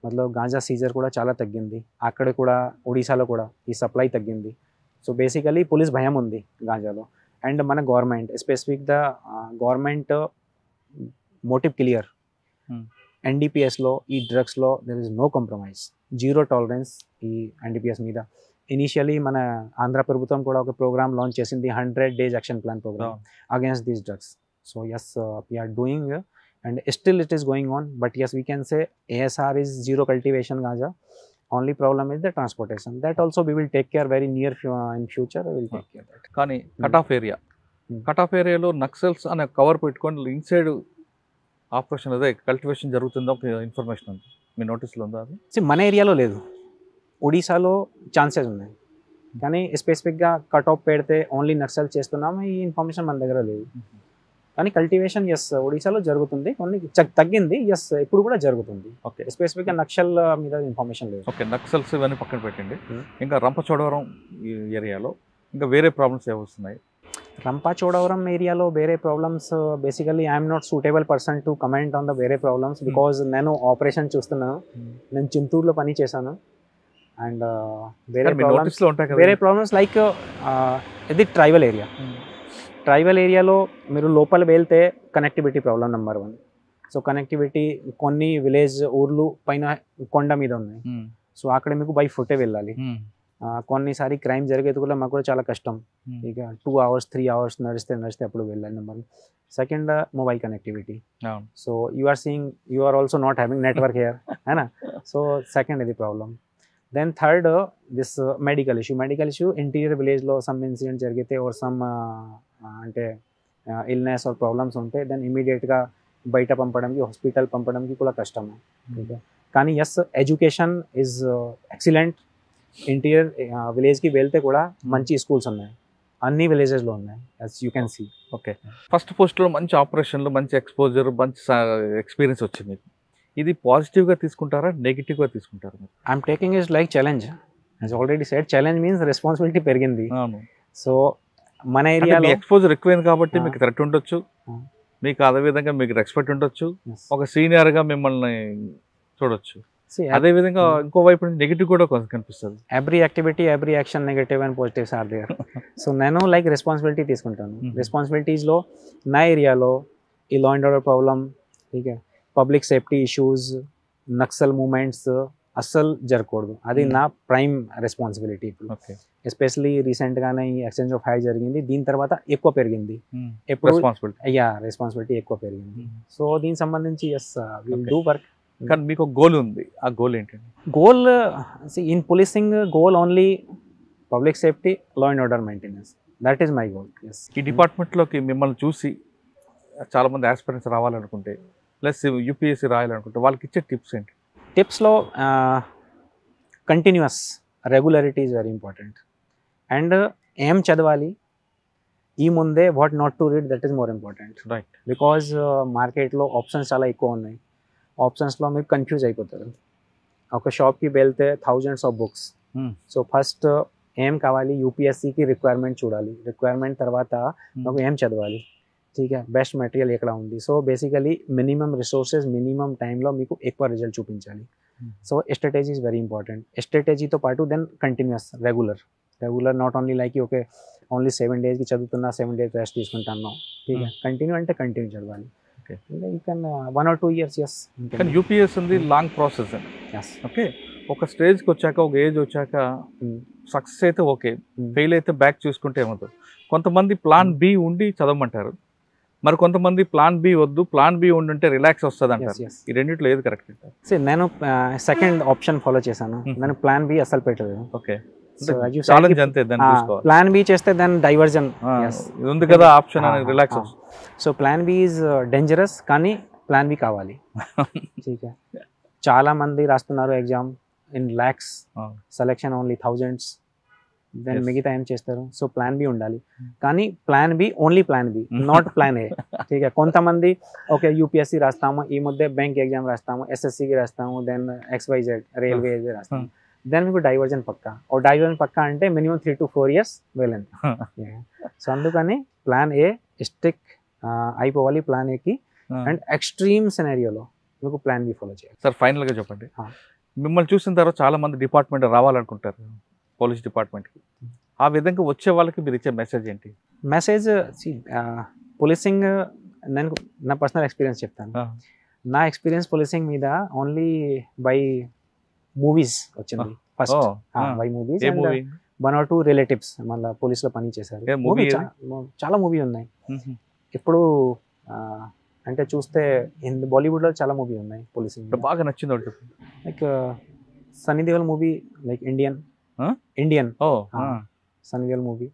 మతలబ్ గాంజా సీజర్ కూడా చాలా తగ్గింది. అక్కడ కూడా ఒడిశాలో కూడా ఈ సప్లై తగ్గింది. సో బేసికలీ పోలీస్ భయం ఉంది గాంజాలో. అండ్ మన government specific the government motive clear, ఎన్డీపీఎస్లో ఈ డ్రగ్స్లో there is no compromise, zero tolerance ఈ ఎన్డీపీఎస్ మీద. ఇనిషియలీ మన ఆంధ్ర ప్రభుత్వం కూడా ఒక ప్రోగ్రామ్ లాంచ్ చేసింది, 100 days action plan programme against these drugs. So yes we are doing and still it is going on, but yes we can say ASR is zero cultivation ganja. Only problem is the transportation, that also we will take care very near in future we will take care that. కానీ cut off ఏరియాలో నక్సల్స్ అనే cover పెట్టుకొని inside operation అదే cultivation జరుగుతుందో information ఉంది మీ నోటీస్లో ఉందా? అది మన ఏరియాలో లేదు, ఒడిశాలో ఛాన్సెస్ ఉన్నాయి, కానీ స్పెసిఫిక్గా కట్ ఆఫ్ పెడితే ఓన్లీ నక్సల్ చేస్తున్నాము ఈ ఇన్ఫర్మేషన్ మన దగ్గర లేదు. కానీ కల్టివేషన్ ఎస్ ఒడిశాలో జరుగుతుంది, కొన్ని తగ్గింది, ఎస్ ఇప్పుడు కూడా జరుగుతుంది. ఓకే, స్పెసిఫిక్గా నక్సల్ మీద ఇన్ఫర్మేషన్ లేదు. ఓకే, నక్సల్స్ ఇవన్నీ పక్కన పెట్టండి. ఇంకా రంపచోడవరం ఈ ఏరియాలో ఇంకా వేరే ప్రాబ్లమ్స్ ఏమొస్తున్నాయి? రంపచోడవరం ఏరియాలో వేరే problems basically I'm not suitable person to comment on the వేరే ప్రాబ్లమ్స్, బికాజ్ నేను ఆపరేషన్ చూస్తున్నాను, నేను చింతూరులో పని చేశాను. అండ్ వేరే ప్రాబ్లమ్స్ లైక్ ఇది ట్రైబల్ ఏరియాలో మీరు లోపల వెళ్తే connectivity problem number 1. So connectivity కొన్ని విలేజ్ ఊర్లు పైన కొండ మీద ఉన్నాయి, సో అక్కడ మీకు బై ఫుటే వెళ్ళాలి. కొన్నిసారి క్రైమ్ జరిగేది కూడా మాకు కూడా చాలా కష్టం, ఇక 2 hours 3 hours నడిస్తే అప్పుడు వెళ్ళాలి number 1. Second mobile connectivity. So you are also not having network here అయినా, సో సెకండ్ ఇది problem. Then third this medical issue. Interior విలేజ్లో సమ్ ఇన్సిడెంట్ జరిగితే ఆర్ సమ్ అంటే ఇల్నెస్ ఆర్ ప్రాబ్లమ్స్ ఉంటే దెన్ ఇమీడియట్గా బయట పంపడానికి హాస్పిటల్ పంపడానికి కూడా కష్టము. కానీ yes education is excellent. Interior విలేజ్కి వెళ్తే కూడా మంచి స్కూల్స్ ఉన్నాయి, అన్ని విలేజెస్లో ఉన్నాయి, as you can see. Okay, first పోస్ట్లో మంచి ఆపరేషన్లు, మంచి ఎక్స్పోజర్, మంచి ఎక్స్పీరియన్స్ వచ్చింది. ఇది పాజిటివ్గా తీసుకుంటారా, నెగిటివ్గా తీసుకుంటారా? I'm taking is like challenge. As already said, challenge means responsibility పెరిగింది. సో మన ఏరియాలో ఎక్స్పోజర్ ఎక్కువైంది కాబట్టి మీకు థ్రెట్ ఉండొచ్చు, మీకు అదే విధంగా మీకు రెస్పెక్ట్ ఉండొచ్చు, ఒక సీనియర్గా మిమ్మల్ని చూడొచ్చు. అదే విధంగా ఇంకో వైపు నుంచి నెగిటివ్ కూడా కనిపిస్తుంది. Every activity, every action negative and positives are there. So నేను లైక్ రెస్పాన్సిబిలిటీ తీసుకుంటాను. రెస్పాన్సిబిలిటీస్లో నా ఏరియాలో ఈ law and order problem, okay, public safety issues, Naxal movements అస్సలు జరగకూడదు, అది నా ప్రైమ్ రెస్పాన్సిబిలిటీ. ఇప్పుడు ఎస్పెషలీ రీసెంట్గానే ఈ ఎక్స్చేంజ్ ఆఫ్ హై జరిగింది, దీని తర్వాత ఎక్కువ పెరిగింది, ఎప్పుడు రెస్పాన్సిబిలిటీ ఎక్కువ పెరిగింది. సో దీనికి సంబంధించి ఎస్ విల్ డూ వర్క్. కానీ మీకు ఒక గోల్ ఉంది, ఆ గోల్ ఏంటండి? Goal in policing goal only public safety, law and order maintenance, that is my goal. Yes, ఈ డిపార్ట్మెంట్లోకి మిమ్మల్ని చూసి చాలామంది ఆస్పిరెంట్స్ రావాలనుకుంటే ప్లస్ యూపీఎస్సీ రాయాలనుకుంటే వాళ్ళకి ఇచ్చే టిప్స్ ఏంటి? టిప్స్లో continuous regularity is very important. And ఏం చదవాలి ఈ ముందే, what not to read, that is more important. Right, because మార్కెట్లో ఆప్షన్స్ చాలా ఎక్కువ ఉన్నాయి, ఆప్షన్స్లో మీరు కన్ఫ్యూజ్ అయిపోతారు. ఒక షాప్కి వెళ్తే thousands of books. So first ఏం కావాలి, యూపీఎస్సీకి రిక్వైర్మెంట్ చూడాలి, రిక్వైర్మెంట్ తర్వాత నాకు ఏం చదవాలి, ठीक है, బెస్ట్ మెటీరియల్ ఎక్కడ ఉంది. So basically minimum resources, minimum టైంలో మీకు ఎక్కువ రిజల్ట్ చూపించాలి. So strategy is very important. స్ట్రాటజీతో పాటు then continuous regular not only like okay only 7 days చదువుతున్నా 7 days రెస్ట్ తీసుకుంటాను, ठीक है, కంటిన్యూ అంటే కంటిన్యూ చదవాలి. Okay. You can 1 or 2 years, yes. కానీ యూపీఎస్ ఉంది లాంగ్ ప్రాసెస్ అండి. Yes. ఓకే, ఒక స్టేజ్కి వచ్చాక ఒక ఏజ్ వచ్చాక సక్సెస్ అయితే ఓకే, ఫెయిల్ అయితే బ్యాక్ చూసుకుంటే ఏమవుతుంది. కొంతమంది ప్లాన్ బి ఉండి చదవమంటారు, మరి కొంతమంది ప్లాన్ బి వద్దు, ప్లాన్ బి ఉండుంటే రిలాక్స్ వస్తుంది అంటారు. ఈ రెండిట్లో ఏది కరెక్ట్ అంటారు? నేను సెకండ్ ఆప్షన్ ఫాలో చేశాను. నేను ప్లాన్ బి అసలు పెట్టలేదు. ఓకే, ఛాలెంజ్ అంతే, దాన్ని చూసుకోవాలి. ప్లాన్ బి చేస్తే దాని డైవర్జన్ ఉంది కదా ఆప్షన్ అనేది, రిలాక్స్ వస్తుంది. So plan B is dangerous, కానీ ప్లాన్ బి కావాలి. చాలా మంది రాస్తున్నారు exam in lakhs, selection only thousands, then మిగతా ఏం చేస్తారు. సో ప్లాన్ బి ఉండాలి, కానీ plan B only plan B, not plan A. ठीक है, కొంతమంది ఓకే యూపీఎస్సీ రాస్తాము, ఈ మధ్య బ్యాంక్ ఎగ్జామ్ రాస్తాము, ఎస్ఎస్సికి రాస్తాము, దెన్ XYZ రైల్వే రాస్తాము, దెన్ మీకు డైవర్జన్ పక్కా. ఓ డైవర్జన్ పక్కా అంటే మినిమం 3 to 4 years వెళ్ళండి. సో అందుకని ప్లాన్ ఏ స్టిక్ అయిపోవాలి ప్లాన్ ఏకి, అండ్ ఎక్స్ట్రీమ్ సినారియోలో మీకు ప్లాన్ బి ఫాలో చేయాలి. సార్ ఫైనల్గా చెప్పండి, మిమ్మల్ని చూసిన తర్వాత చాలా మంది డిపార్ట్మెంట్ రావాలనుకుంటారు, పోలీస్ డిపార్ట్మెంట్కి. ఆ విధంగా వచ్చే వాళ్ళకి మీరు ఇచ్చే మెసేజ్ ఏంటి? మెసేజ్ పోలీసింగ్, నేను నా పర్సనల్ ఎక్స్పీరియన్స్ చెప్తాను. నా ఎక్స్పీరియన్స్ పోలీసింగ్ మీద ఓన్లీ బై మూవీస్ వచ్చింది first. By movies, 1 or 2 relatives మళ్ళీ పోలీసులో పని చేశారు. చాలా మూవీ ఉన్నాయి ఇప్పుడు, అంటే చూస్తే బాలీవుడ్లో చాలా మూవీ ఉన్నాయి పోలీసింగ్. బాగా నచ్చింది like Sunny Deval movie, like Indian Sunny Deval movie,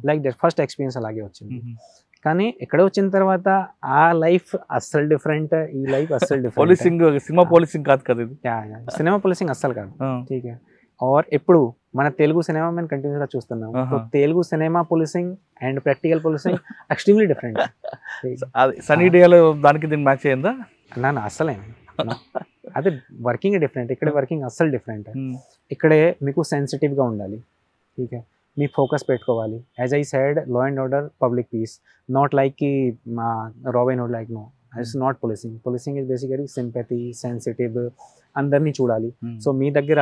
like that first experience అలాగే వచ్చింది. కానీ ఇక్కడ వచ్చిన తర్వాత ఆ లైఫ్ అస్సలు డిఫరెంట్, ఈ లైఫ్ అస్సలు డిఫరెంట్. పోలీసింగ్ సినిమా పోలీసింగ్ కాదు కదా ఇది, సినిమా పోలీసింగ్ అస్సలు కాదు. ठीक है, और ఎప్పుడు మన తెలుగు సినిమా మేము కంటిన్యూస్గా చూస్తున్నాం. Telugu cinema policing and practical policing extremely different. Sunny Deol దానికి దీన్ని మ్యాచ్ అయ్యిందా? నా అస్సలే అదే వర్కింగ్ డిఫరెంట్, ఇక్కడ వర్కింగ్ అస్సలు డిఫరెంట్. ఇక్కడే మీకు సెన్సిటివ్గా ఉండాలి. ठीक है, మీ ఫోకస్ పెట్టుకోవాలి. As I said, law and order, public peace, not like కి Robin Hood, like no, it's not policing. Policing is basically sympathy, sensitive, అందరినీ చూడాలి. సో మీ దగ్గర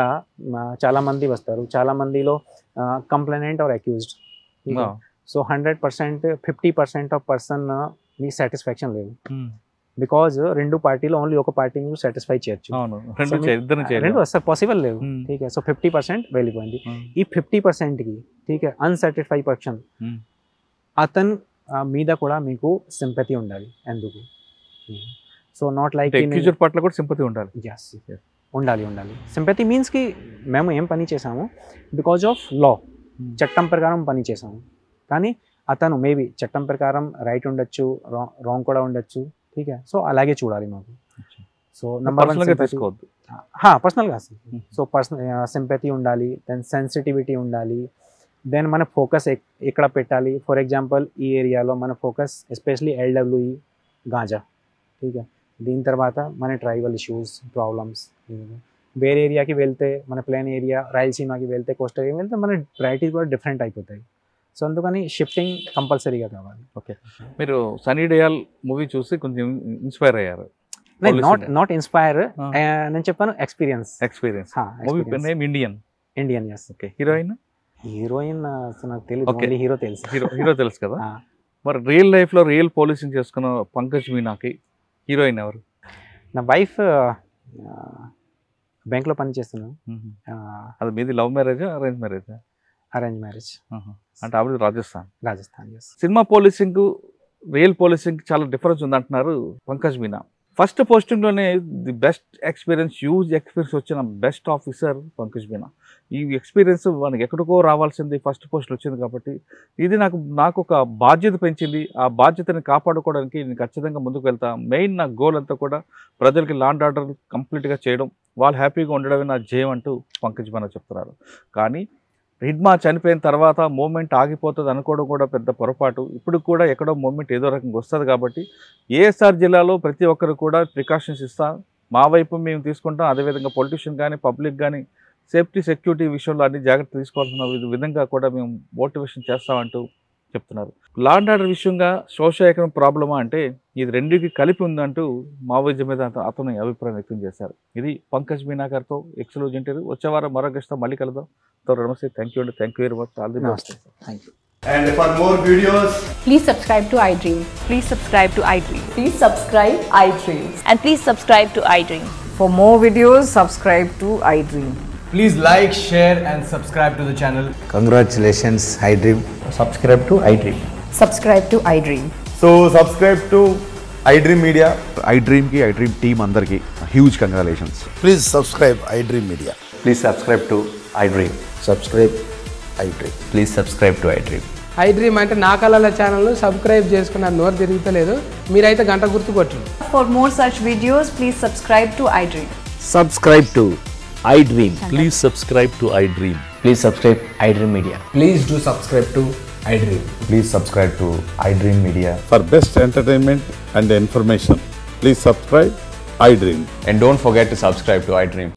చాలా మంది వస్తారు, చాలా మందిలో complainant or accused. So 100%, 50% of person మీ సాటిస్ఫాక్షన్ లేదు, బికాజ్ రెండు పార్టీలో ఓన్లీ ఒక పార్టీ మీరు సాటిస్ఫై చేయొచ్చు, రెండు అసలు పాసిబుల్ లేవు. ठीक है, సో 50% వెళ్ళిపోయింది. ఈ 50%కి ठीक है అన్సాటిస్ఫై పర్సన్, అతను మీద కూడా మీకు సింపతి ఉండాలి. ఎందుకు? సో నాట్ లైక్ పట్ల కూడా సింపతి ఉండాలి. ఉండాలి. సింపతి మీన్స్ కి మేము ఏం పని చేసాము, బికాజ్ ఆఫ్ లా, చట్టం ప్రకారం పని చేసాము. కానీ అతను మేబీ చట్టం ప్రకారం రైట్ ఉండొచ్చు, రాంగ్ కూడా ఉండొచ్చు. ठीक है, సో అలాగే చూడాలి మాకు. సో నెంబర్ 1 తీసుకోవద్దు, పర్సనల్గా. సో పర్సనల్ సింపతి ఉండాలి, దెన్ సెన్సిటివిటీ ఉండాలి, దెన్ మన ఫోకస్ ఎక్కడ పెట్టాలి. ఫర్ ఎగ్జాంపుల్ ఈ ఏరియాలో మన ఫోకస్ ఎస్పెషలీ LWE, గాంజా. ठीक है, దీని తర్వాత మన ట్రైబల్ ఇష్యూస్, ప్రాబ్లమ్స్. వేరే ఏరియాకి వెళ్తే, మన ప్లేన్ ఏరియా రాయలసీమకి వెళ్తే, కోస్టల్ ఏరియా వెళ్తే మన ప్రయారిటీస్ కూడా డిఫరెంట్ అయిపోతాయి. సో అందుకని షిఫ్టింగ్ కంపల్సరీగా కావాలి. ఓకే, మీరు సన్నీ దేవల్ మూవీ చూసి కొంచెం ఇన్స్పైర్ అయ్యారు? నాట్ ఇన్స్పైర్, నేను చెప్పాను experience. Movie name Indian. Yes. Okay, heroine నాకు తెలియదు, హీరో తెలుసు కదా. మరి రియల్ లైఫ్ లో రియల్ పోలీసింగ్ చేసుకున్న పంకజ్ మీనాకి హీరోయిన్ ఎవరు? నా వైఫ్ బ్యాంక్ లో పని చేస్తున్నాను. అది మీది love marriage, arrange marriage? Arrange marriage. అంటే ఆవిడ Rajasthan. Yes. Cinema policing real policing చాలా డిఫరెన్స్ ఉంది అంటున్నారు పంకజ్ మీనా. ఫస్ట్ పోస్టింగ్లోనే the best experience, huge experience వచ్చిన బెస్ట్ ఆఫీసర్ పంకజ్ మీనా. ఈ ఎక్స్పీరియన్స్ మనకి ఎక్కడికో రావాల్సింది, ఫస్ట్ పోస్ట్లో వచ్చింది కాబట్టి ఇది నాకు ఒక బాధ్యత పెంచింది. ఆ బాధ్యతని కాపాడుకోవడానికి నేను ఖచ్చితంగా ముందుకు వెళ్తా. మెయిన్ నా గోల్ అంతా కూడా ప్రజలకి లా అండ్ ఆర్డర్ కంప్లీట్గా చేయడం, వాళ్ళు హ్యాపీగా ఉండడమే నా జయం అంటూ పంకజ్ మీనా చెప్తున్నారు. కానీ హిడ్మా చనిపోయిన తర్వాత మూమెంట్ ఆగిపోతుంది అనుకోవడం కూడా పెద్ద పొరపాటు. ఇప్పుడు కూడా ఎక్కడో మూమెంట్ ఏదో రకంగా వస్తుంది కాబట్టి ఏఎస్ఆర్ జిల్లాలో ప్రతి ఒక్కరు కూడా ప్రికాషన్స్ ఇస్తాం, మా వైపు మేము తీసుకుంటాం. అదేవిధంగా పొలిటీషియన్ కానీ పబ్లిక్ కానీ సేఫ్టీ సెక్యూరిటీ విషయంలో అన్ని జాగ్రత్త తీసుకోవాల్సిన విధంగా కూడా మేము మోటివేషన్ చేస్తామంటూ చెప్తున్నారు. లా అండ్ ఆర్డర్ విషయంగా సోషల్ ఎకనామిక్ ప్రాబ్లమా అంటే ఇది రెండుకి కలిపి ఉందంటూ మావోయిజం మీద అతను అభిప్రాయం వ్యక్తం చేశారు. ఇది పంకజ్ మీనా గారితో ఎక్స్క్లూజివ్ ఇంటర్వ్యూ. వచ్చే వారం మరో గెస్ట్తో మళ్ళీ కలుద్దాం. నమస్తే, థ్యాంక్ యూ అండి, thank you very much, all the best. Thank you. And for more videos, Please subscribe to iDream. Please subscribe to iDream. Please subscribe iDream. And please subscribe to iDream. For more videos, subscribe to iDream. please like, share and subscribe to the channel. Congratulations, iDream. Subscribe to iDream. Subscribe to iDream. So subscribe to iDream Media. iDream ki iDream team andarki huge congratulations. Please subscribe iDream Media. Please subscribe to iDream. Subscribe iDream. Please subscribe to iDream. iDream అంటే నా కళల ఛానల్ను subscribe చేసుకున్న నోరు తిరుగుతలేదు మీరైతే గంట గుర్తు కొట్టండి. For more such videos, please subscribe to iDream. Subscribe to iDream. Please subscribe to iDream. Please subscribe iDream Media. Please do subscribe to iDream. Please subscribe to iDream Media. For best entertainment and information, please subscribe iDream. And don't forget to subscribe to iDream.